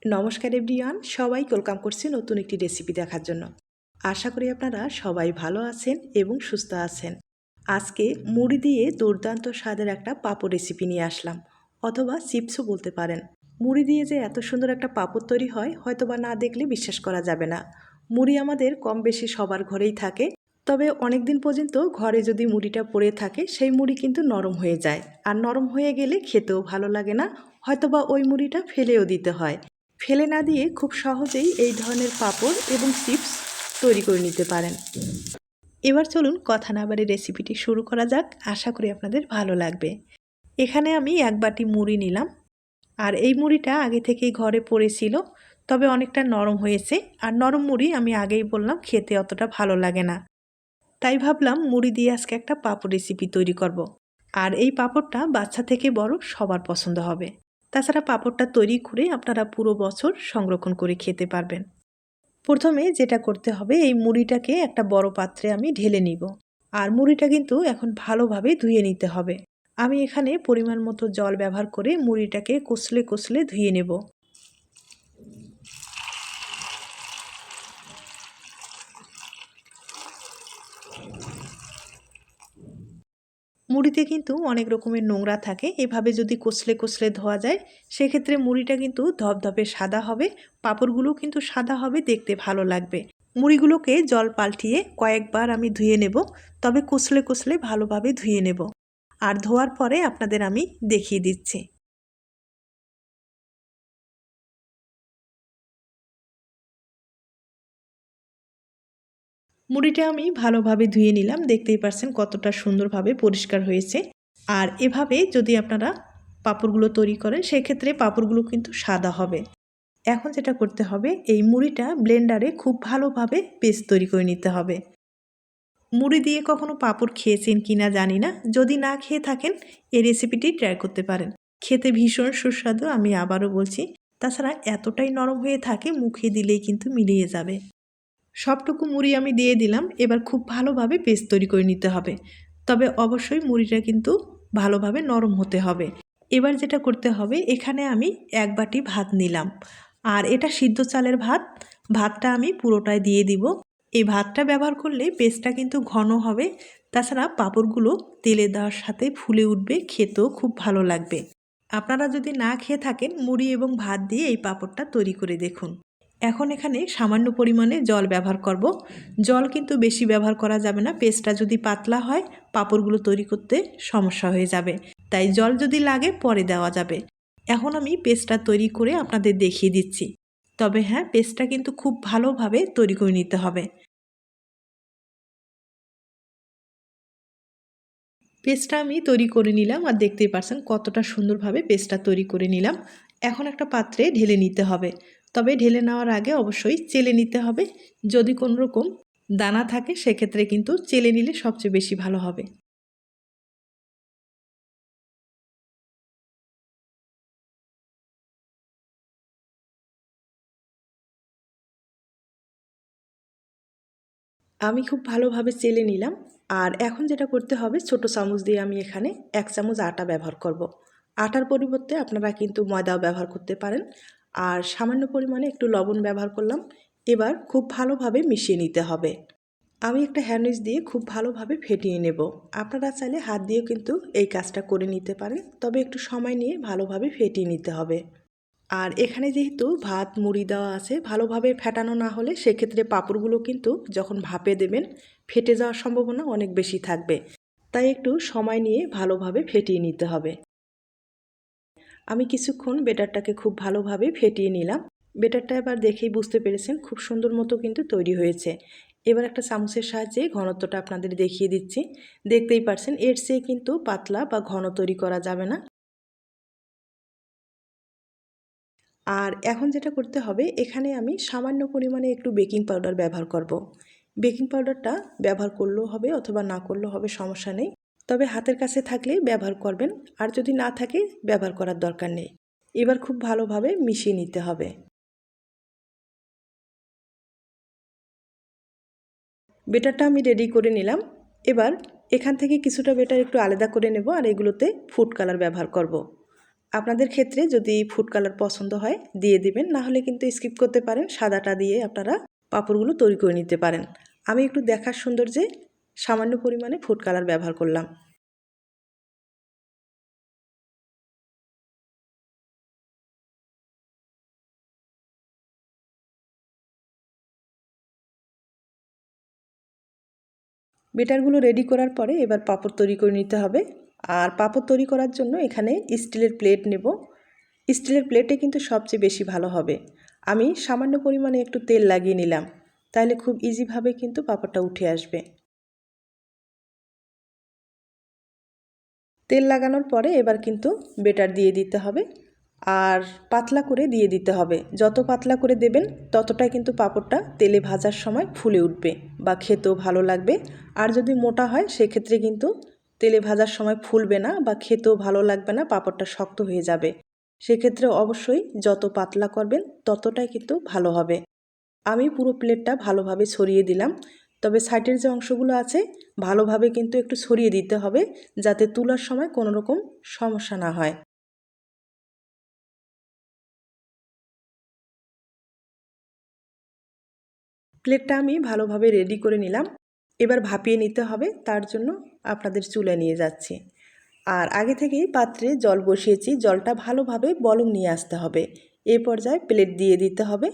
নমস্কার এভরিওয়ান, সবাই ওয়েলকাম করছি নতুন একটি রেসিপি দেখার জন্য। আশা করি আপনারা সবাই ভালো আছেন এবং সুস্থ আছেন। আজকে মুড়ি দিয়ে দুর্দান্ত স্বাদের একটা পাঁপড় রেসিপি নিয়ে আসলাম, অথবা চিপসও বলতে পারেন। মুড়ি দিয়ে যে এত সুন্দর একটা পাঁপড় তৈরি হয় হয়তোবা না দেখলে বিশ্বাস করা যাবে না। মুড়ি আমাদের কম বেশি সবার ঘরেই থাকে, তবে অনেক দিন পর্যন্ত ঘরে যদি মুড়িটা পড়ে থাকে সেই মুড়ি কিন্তু নরম হয়ে যায়, আর নরম হয়ে গেলে খেতেও ভালো লাগে না, হয়তোবা ওই মুড়িটা ফেলেও দিতে হয়। ফেলে না দিয়ে খুব সহজেই এই ধরনের পাঁপড় এবং চিপস তৈরি করে নিতে পারেন। এবার চলুন কথা না বাড়িয়ে রেসিপিটি শুরু করা যাক। আশা করি আপনাদের ভালো লাগবে। এখানে আমি এক বাটি মুড়ি নিলাম, আর এই মুড়িটা আগে থেকেই ঘরে পড়েছিল, তবে অনেকটা নরম হয়েছে। আর নরম মুড়ি আমি আগেই বললাম খেতে অতটা ভালো লাগে না, তাই ভাবলাম মুড়ি দিয়ে আজকে একটা পাঁপড় রেসিপি তৈরি করব। আর এই পাঁপড়টা বাচ্চা থেকে বড় সবার পছন্দ হবে। তাছাড়া পাঁপড়টা তৈরি করে আপনারা পুরো বছর সংরক্ষণ করে খেতে পারবেন। প্রথমে যেটা করতে হবে, এই মুড়িটাকে একটা বড় পাত্রে আমি ঢেলে নিব। আর মুড়িটা কিন্তু এখন ভালোভাবে ধুয়ে নিতে হবে। আমি এখানে পরিমাণ মতো জল ব্যবহার করে মুড়িটাকে কষলে কষলে ধুয়ে নেব। মুড়িতে কিন্তু অনেক রকমের নোংরা থাকে, এভাবে যদি কষলে কষলে ধোয়া যায় সেক্ষেত্রে মুড়িটা কিন্তু ধপধপে সাদা হবে, পাঁপড়গুলো কিন্তু সাদা হবে, দেখতে ভালো লাগবে। মুড়িগুলোকে জল পাল্টিয়ে কয়েকবার আমি ধুয়ে নেব, তবে কষলে কষলে ভালোভাবে ধুয়ে নেব। আর ধোয়ার পরে আপনাদের আমি দেখিয়ে দিচ্ছি। মুড়িটা আমি ভালোভাবে ধুয়ে নিলাম, দেখতেই পারছেন কতটা সুন্দরভাবে পরিষ্কার হয়েছে। আর এভাবে যদি আপনারা পাঁপড়গুলো তৈরি করেন সেক্ষেত্রে পাঁপড়গুলো কিন্তু সাদা হবে। এখন যেটা করতে হবে, এই মুড়িটা ব্লেন্ডারে খুব ভালোভাবে পেস্ট তৈরি করে নিতে হবে। মুড়ি দিয়ে কখনো পাঁপড় খেয়েছেন কিনা জানি না, যদি না খেয়ে থাকেন এই রেসিপিটি ট্রাই করতে পারেন। খেতে ভীষণ সুস্বাদু, আমি আবারও বলছি। তাছাড়া এতটাই নরম হয়ে থাকে, মুখে দিলেই কিন্তু মিলিয়ে যাবে। সবটুকু মুড়ি আমি দিয়ে দিলাম, এবার খুব ভালোভাবে পেস্ট তৈরি করে নিতে হবে। তবে অবশ্যই মুড়িটা কিন্তু ভালোভাবে নরম হতে হবে। এবার যেটা করতে হবে, এখানে আমি এক বাটি ভাত নিলাম, আর এটা সিদ্ধ চালের ভাত। ভাতটা আমি পুরোটাই দিয়ে দিব। এই ভাতটা ব্যবহার করলে পেস্টটা কিন্তু ঘন হবে, তাছাড়া পাঁপড়গুলো তেলে দেওয়ার সাথে ফুলে উঠবে, খেতেও খুব ভালো লাগবে। আপনারা যদি না খেয়ে থাকেন, মুড়ি এবং ভাত দিয়ে এই পাঁপড়টা তৈরি করে দেখুন। এখন এখানে সামান্য পরিমাণে জল ব্যবহার করব। জল কিন্তু বেশি ব্যবহার করা যাবে না, পেস্টটা যদি পাতলা হয় পাঁপড়গুলো তৈরি করতে সমস্যা হয়ে যাবে, তাই জল যদি লাগে পরে দেওয়া যাবে। এখন আমি পেস্টটা তৈরি করে আপনাদের দেখিয়ে দিচ্ছি। তবে হ্যাঁ, পেস্টটা কিন্তু খুব ভালোভাবে তৈরি করে নিতে হবে। পেস্টটা আমি তৈরি করে নিলাম, আর দেখতেই পারছেন কতটা সুন্দরভাবে পেস্টটা তৈরি করে নিলাম। এখন একটা পাত্রে ঢেলে নিতে হবে, তবে ঢেলে নেওয়ার আগে অবশ্যই চেলে নিতে হবে। যদি কোনো রকম দানা থাকে সেক্ষেত্রে কিন্তু চেলে নিলে সবচেয়ে বেশি ভালো হবে। আমি খুব ভালোভাবে চেলে নিলাম। আর এখন যেটা করতে হবে, ছোট চামচ দিয়ে আমি এখানে 1 চামচ আটা ব্যবহার করব। আটার পরিবর্তে আপনারা কিন্তু ময়দাও ব্যবহার করতে পারেন। আর সামান্য পরিমাণে একটু লবণ ব্যবহার করলাম। এবার খুব ভালোভাবে মিশিয়ে নিতে হবে। আমি একটা হ্যান্ডউইচ দিয়ে খুব ভালোভাবে ফেটিয়ে নেব। আপনারা চাইলে হাত দিয়েও কিন্তু এই কাজটা করে নিতে পারেন, তবে একটু সময় নিয়ে ভালোভাবে ফেটিয়ে নিতে হবে। আর এখানে যেহেতু ভাত মুড়ি দেওয়া আছে, ভালোভাবে ফেটানো না হলে সেক্ষেত্রে পাঁপড়গুলো কিন্তু যখন ভাপে দেবেন ফেটে যাওয়ার সম্ভাবনা অনেক বেশি থাকবে, তাই একটু সময় নিয়ে ভালোভাবে ফেটিয়ে নিতে হবে। আমি কিছুক্ষণ বেটারটাকে খুব ভালোভাবে ফেটিয়ে নিলাম। বেটারটা এবার দেখেই বুঝতে পেরেছেন খুব সুন্দর মতো কিন্তু তৈরি হয়েছে। এবার একটা চামচের সাহায্যে ঘনত্বটা আপনাদের দেখিয়ে দিচ্ছি। দেখতেই পারছেন এর চেয়ে কিন্তু পাতলা বা ঘন তৈরি করা যাবে না। আর এখন যেটা করতে হবে, এখানে আমি সামান্য পরিমাণে একটু বেকিং পাউডার ব্যবহার করব। বেকিং পাউডারটা ব্যবহার করলেও হবে অথবা না করলেও হবে, সমস্যা নেই। তবে হাতের কাছে থাকলে ব্যবহার করবেন, আর যদি না থাকে ব্যবহার করার দরকার নেই। এবার খুব ভালোভাবে মিশিয়ে নিতে হবে। বেটারটা আমি রেডি করে নিলাম। এবার এখান থেকে কিছুটা বেটার একটু আলাদা করে নেব, আর এগুলোতে ফুড কালার ব্যবহার করব। আপনাদের ক্ষেত্রে যদি ফুড কালার পছন্দ হয় দিয়ে দিবেন, না হলে কিন্তু স্কিপ করতে পারেন। সাদাটা দিয়ে আপনারা পাঁপড়গুলো তৈরি করে নিতে পারেন। আমি একটু দেখার সৌন্দর্যে সামান্য পরিমাণে ফুড কালার ব্যবহার করলাম। বেটারগুলো রেডি করার পরে এবার পাঁপড় তৈরি করে নিতে হবে। আর পাঁপড় তৈরি করার জন্য এখানে স্টিলের প্লেট নেব। স্টিলের প্লেটে কিন্তু সবচেয়ে বেশি ভালো হবে। আমি সামান্য পরিমাণে একটু তেল লাগিয়ে নিলাম, তাহলে খুব ইজিভাবে কিন্তু পাঁপড়টা উঠে আসবে। তেল লাগানোর পরে এবার কিন্তু বেটার দিয়ে দিতে হবে, আর পাতলা করে দিয়ে দিতে হবে। যত পাতলা করে দেবেন ততটাই কিন্তু পাঁপড়টা তেলে ভাজার সময় ফুলে উঠবে বা খেতেও ভালো লাগবে। আর যদি মোটা হয় সেক্ষেত্রে কিন্তু তেলে ভাজার সময় ফুলবে না বা খেতেও ভালো লাগবে না, পাঁপড়টা শক্ত হয়ে যাবে। সেক্ষেত্রে অবশ্যই যত পাতলা করবেন ততটাই কিন্তু ভালো হবে। আমি পুরো প্লেটটা ভালোভাবে ছড়িয়ে দিলাম, তবে সাইডের যে অংশগুলো আছে ভালোভাবে কিন্তু একটু ছড়িয়ে দিতে হবে, যাতে তোলার সময় কোনো রকম সমস্যা না হয়। প্লেটটা আমি ভালোভাবে রেডি করে নিলাম। এবার ভাপিয়ে নিতে হবে, তার জন্য আপনাদের চুলায় নিয়ে যাচ্ছি। আর আগে থেকেই পাত্রে জল বসিয়েছি, জলটা ভালোভাবে বলক নিয়ে আসতে হবে। এই পর্যায়ে প্লেট দিয়ে দিতে হবে।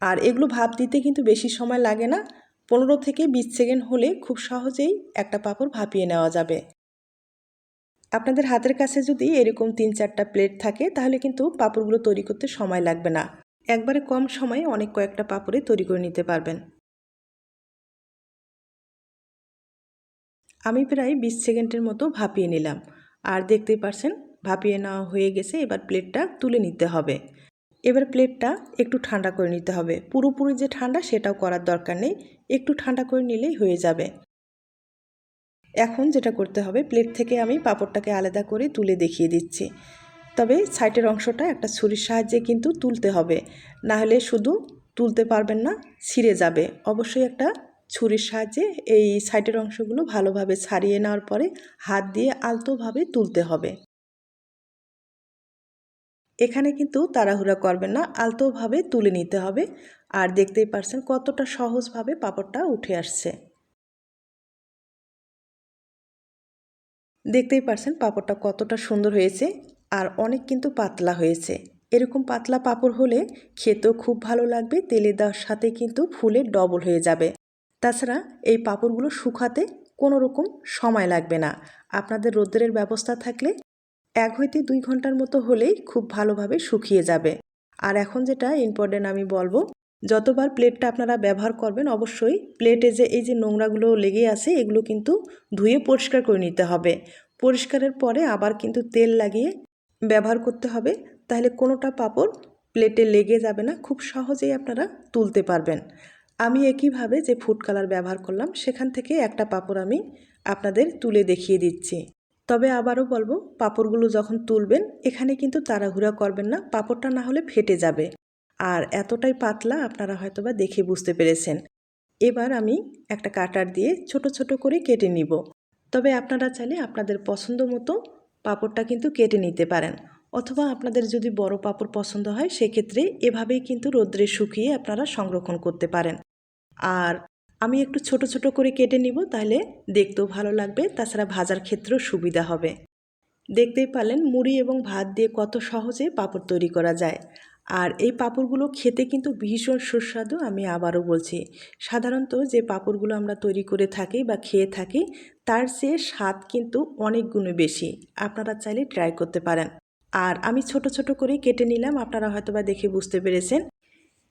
আর এগুলো ভাপ দিতে কিন্তু বেশি সময় লাগে না, 15 থেকে 20 সেকেন্ড হলে খুব সহজেই একটা পাঁপড় ভাপিয়ে নেওয়া যাবে। আপনাদের হাতের কাছে যদি এরকম 3-4টা প্লেট থাকে তাহলে কিন্তু পাঁপড়গুলো তৈরি করতে সময় লাগবে না। একবারে কম সময়ে অনেক কয়েকটা পাঁপড়ে তৈরি করে নিতে পারবেন। আমি প্রায় 20 সেকেন্ডের মতো ভাপিয়ে নিলাম, আর দেখতেই পারছেন ভাপিয়ে নেওয়া হয়ে গেছে। এবার প্লেটটা তুলে নিতে হবে। এবার প্লেটটা একটু ঠান্ডা করে নিতে হবে। পুরোপুরি যে ঠান্ডা সেটাও করার দরকার নেই, একটু ঠান্ডা করে নিলেই হয়ে যাবে। এখন যেটা করতে হবে, প্লেট থেকে আমি পাঁপড়টাকে আলাদা করে তুলে দেখিয়ে দিচ্ছি। তবে সাইডের অংশটা একটা ছুরির সাহায্যে কিন্তু তুলতে হবে, না হলে শুধু তুলতে পারবেন না, ছিঁড়ে যাবে। অবশ্যই একটা ছুরির সাহায্যে এই সাইডের অংশগুলো ভালোভাবে ছাড়িয়ে নেওয়ার পরে হাত দিয়ে আলতোভাবে তুলতে হবে। এখানে কিন্তু তাড়াহুড়া করবেন না, আলতোভাবে তুলে নিতে হবে। আর দেখতেই পারছেন কতটা সহজভাবে পাঁপড়টা উঠে আসছে। দেখতেই পারছেন পাঁপড়টা কতটা সুন্দর হয়েছে, আর অনেক কিন্তু পাতলা হয়েছে। এরকম পাতলা পাঁপড় হলে খেতেও খুব ভালো লাগবে, তেলে দেওয়ার সাথে কিন্তু ফুলে ডবল হয়ে যাবে। তাছাড়া এই পাঁপড়গুলো শুকাতে কোনো রকম সময় লাগবে না। আপনাদের রোদ্রের ব্যবস্থা থাকলে 1 হইতে 2 ঘন্টার মতো হলেই খুব ভালোভাবে শুকিয়ে যাবে। আর এখন যেটা ইম্পর্টেন্ট আমি বলবো, যতবার প্লেটটা আপনারা ব্যবহার করবেন অবশ্যই প্লেটে যে এই যে নোংরাগুলো লেগে আছে এগুলো কিন্তু ধুয়ে পরিষ্কার করে নিতে হবে। পরিষ্কারের পরে আবার কিন্তু তেল লাগিয়ে ব্যবহার করতে হবে, তাহলে কোনোটা পাঁপড় প্লেটে লেগে যাবে না, খুব সহজেই আপনারা তুলতে পারবেন। আমি একইভাবে যে ফুড কালার ব্যবহার করলাম সেখান থেকে একটা পাঁপড় আমি আপনাদের তুলে দেখিয়ে দিচ্ছি। তবে আবারও বলবো, পাঁপড়গুলো যখন তুলবেন এখানে কিন্তু তাড়াহুড়া করবেন না, পাঁপড়টা না হলে ফেটে যাবে। আর এতটাই পাতলা আপনারা হয়তোবা দেখে বুঝতে পেরেছেন। এবার আমি একটা কাটার দিয়ে ছোট ছোট করে কেটে নিব। তবে আপনারা চাইলে আপনাদের পছন্দ মতো পাঁপড়টা কিন্তু কেটে নিতে পারেন, অথবা আপনাদের যদি বড় পাঁপড় পছন্দ হয় সেক্ষেত্রে এভাবেই কিন্তু রোদ্রে শুকিয়ে আপনারা সংরক্ষণ করতে পারেন। আর আমি একটু ছোট ছোট করে কেটে নিব, তাহলে দেখতেও ভালো লাগবে, তাছাড়া ভাজার ক্ষেত্রেও সুবিধা হবে। দেখতেই পারলেন মুড়ি এবং ভাত দিয়ে কত সহজে পাঁপড় তৈরি করা যায়। আর এই পাঁপড়গুলো খেতে কিন্তু ভীষণ সুস্বাদু। আমি আবারও বলছি, সাধারণত যে পাঁপড়গুলো আমরা তৈরি করে থাকি বা খেয়ে থাকি তার চেয়ে স্বাদ কিন্তু অনেক গুণে বেশি। আপনারা চাইলে ট্রাই করতে পারেন। আর আমি ছোট ছোট করে কেটে নিলাম, আপনারা হয়তোবা দেখে বুঝতে পেরেছেন।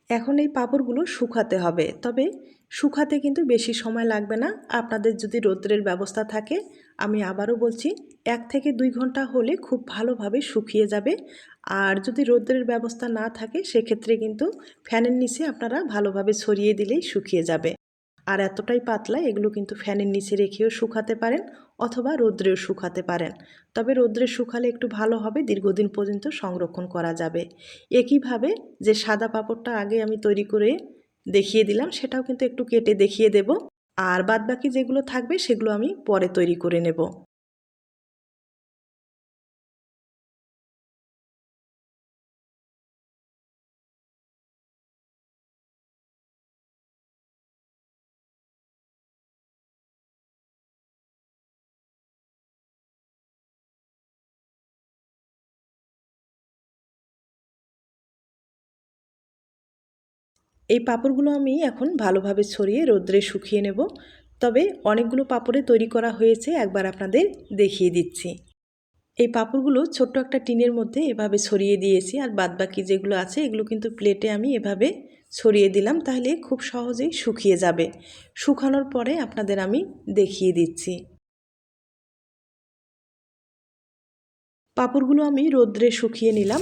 এখন এই পাঁপড়গুলো শুকাতে হবে, তবে শুকাতে কিন্তু বেশি সময় লাগবে না। আপনাদের যদি রৌদ্রের ব্যবস্থা থাকে, আমি আবারও বলছি 1 থেকে 2 ঘন্টা হলে খুব ভালোভাবে শুকিয়ে যাবে। আর যদি রৌদ্রের ব্যবস্থা না থাকে সেক্ষেত্রে কিন্তু ফ্যানের নিচে আপনারা ভালোভাবে ছড়িয়ে দিলেই শুকিয়ে যাবে। আর এতটাই পাতলা এগুলো কিন্তু ফ্যানের নিচে রেখেও শুকাতে পারেন, অথবা রৌদ্রেও শুকাতে পারেন। তবে রৌদ্রে শুকালে একটু ভালো হবে, দীর্ঘদিন পর্যন্ত সংরক্ষণ করা যাবে। একইভাবে যে সাদা পাঁপড়টা আগে আমি তৈরি করে দেখিয়ে দিলাম সেটাও কিন্তু একটু কেটে দেখিয়ে দেব। আর বাদবাকি যেগুলো থাকবে সেগুলো আমি পরে তৈরি করে নেব। এই পাঁপড়গুলো আমি এখন ভালোভাবে ছড়িয়ে রোদ্রে শুকিয়ে নেব। তবে অনেকগুলো পাঁপড়ে তৈরি করা হয়েছে, একবার আপনাদের দেখিয়ে দিচ্ছি। এই পাঁপড়গুলো ছোট্ট একটা টিনের মধ্যে এভাবে ছড়িয়ে দিয়েছি, আর বাদবাকি যেগুলো আছে এগুলো কিন্তু প্লেটে আমি এভাবে ছড়িয়ে দিলাম, তাহলে খুব সহজেই শুকিয়ে যাবে। শুকানোর পরে আপনাদের আমি দেখিয়ে দিচ্ছি। পাঁপড়গুলো আমি রোদ্রে শুকিয়ে নিলাম,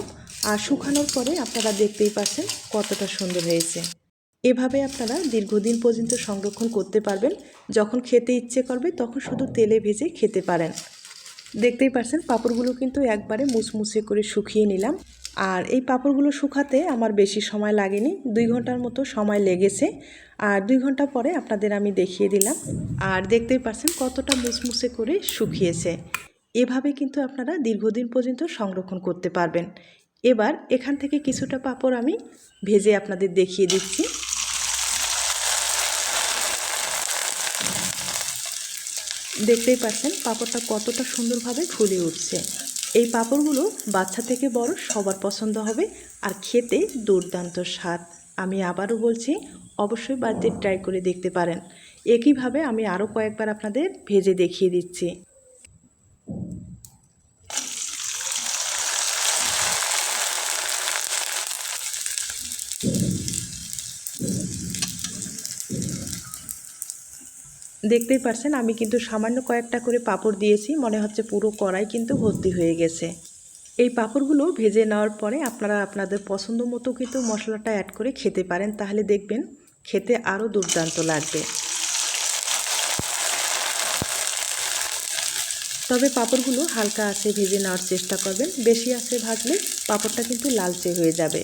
আর শুকানোর পরে আপনারা দেখতেই পাচ্ছেন কতটা সুন্দর হয়েছে। এভাবে আপনারা দীর্ঘদিন পর্যন্ত সংরক্ষণ করতে পারবেন। যখন খেতে ইচ্ছে করবে তখন শুধু তেলে ভেজে খেতে পারেন। দেখতেই পাচ্ছেন পাঁপড়গুলো কিন্তু একবারে মুচমুচে করে শুকিয়ে নিলাম। আর এই পাঁপড়গুলো শুকাতে আমার বেশি সময় লাগেনি, 2 ঘন্টার মতো সময় লেগেছে। আর 2 ঘন্টা পরে আপনাদের আমি দেখিয়ে দিলাম। আর দেখতেই পাচ্ছেন কতটা মুচমুচে করে শুকিয়েছে। এভাবে কিন্তু আপনারা দীর্ঘদিন পর্যন্ত সংরক্ষণ করতে পারবেন। এবার এখান থেকে কিছুটা পাঁপড় আমি ভেজে আপনাদের দেখিয়ে দিচ্ছি। দেখতেই পাচ্ছেন পাঁপড়টা কতটা সুন্দরভাবে ফুলে উঠছে। এই পাঁপড়গুলো বাচ্চা থেকে বড় সবার পছন্দ হবে, আর খেতে দুর্দান্ত স্বাদ। আমি আবারও বলছি, অবশ্যই বাড়িতে ট্রাই করে দেখতে পারেন। একইভাবে আমি আরও কয়েকবার আপনাদের ভেজে দেখিয়ে দিচ্ছি। দেখতেই পাচ্ছেন আমি কিন্তু সামান্য কয়েকটা করে পাঁপড় দিয়েছি, মনে হচ্ছে পুরো কড়াই কিন্তু ভর্তি হয়ে গেছে। এই পাঁপড়গুলো ভেজে নেওয়ার পরে আপনারা আপনাদের পছন্দ মতো কিন্তু মশলাটা অ্যাড করে খেতে পারেন, তাহলে দেখবেন খেতে আরও দুর্দান্ত লাগবে। তবে পাঁপড়গুলো হালকা আঁচে ভেজে নেওয়ার চেষ্টা করবেন, বেশি আঁচে ভাজলে পাঁপড়টা কিন্তু লালচে হয়ে যাবে,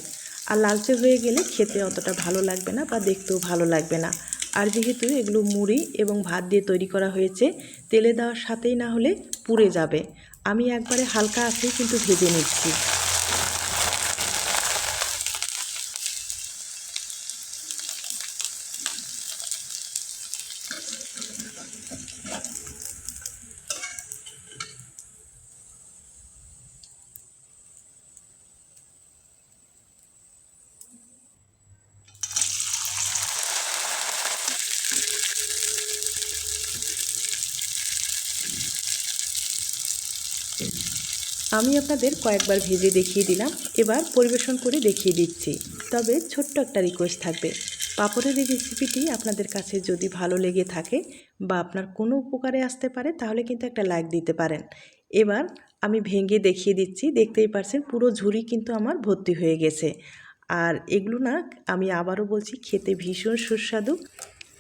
আর লালচে হয়ে গেলে খেতে অতটা ভালো লাগবে না বা দেখতেও ভালো লাগবে না। আর যেহেতু এগুলো মুড়ি এবং ভাত দিয়ে তৈরি করা হয়েছে, তেলে দেওয়ার সাথেই না হলে পুড়ে যাবে। আমি একবারে হালকা আঁচেই কিন্তু ভেজে নিচ্ছি। আমি আপনাদের কয়েকবার ভেজে দেখিয়ে দিলাম, এবার পরিবেশন করে দেখিয়ে দিচ্ছি। তবে ছোট্ট একটা রিকোয়েস্ট থাকবে, পাঁপড়ের এই রেসিপিটি আপনাদের কাছে যদি ভালো লেগে থাকে বা আপনার কোনো উপকারে আসতে পারে, তাহলে কিন্তু একটা লাইক দিতে পারেন। এবার আমি ভেঙে দেখিয়ে দিচ্ছি। দেখতেই পারছেন পুরো ঝুড়ি কিন্তু আমার ভর্তি হয়ে গেছে। আর এগুলো না, আমি আবারও বলছি, খেতে ভীষণ সুস্বাদু।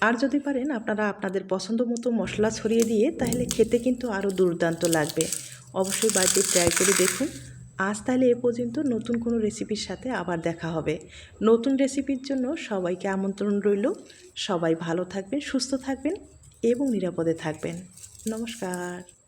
আর যদি পারেন আপনারা আপনাদের পছন্দ মতো মশলা ছড়িয়ে দিয়ে, তাহলে খেতে কিন্তু আরও দুর্দান্ত লাগবে। অবশ্যই বাড়িতে ট্রাই করে দেখুন। আজ তাহলে এ পর্যন্ত, নতুন কোনো রেসিপির সাথে আবার দেখা হবে। নতুন রেসিপির জন্য সবাইকে আমন্ত্রণ রইল। সবাই ভালো থাকবেন, সুস্থ থাকবেন এবং নিরাপদে থাকবেন। নমস্কার।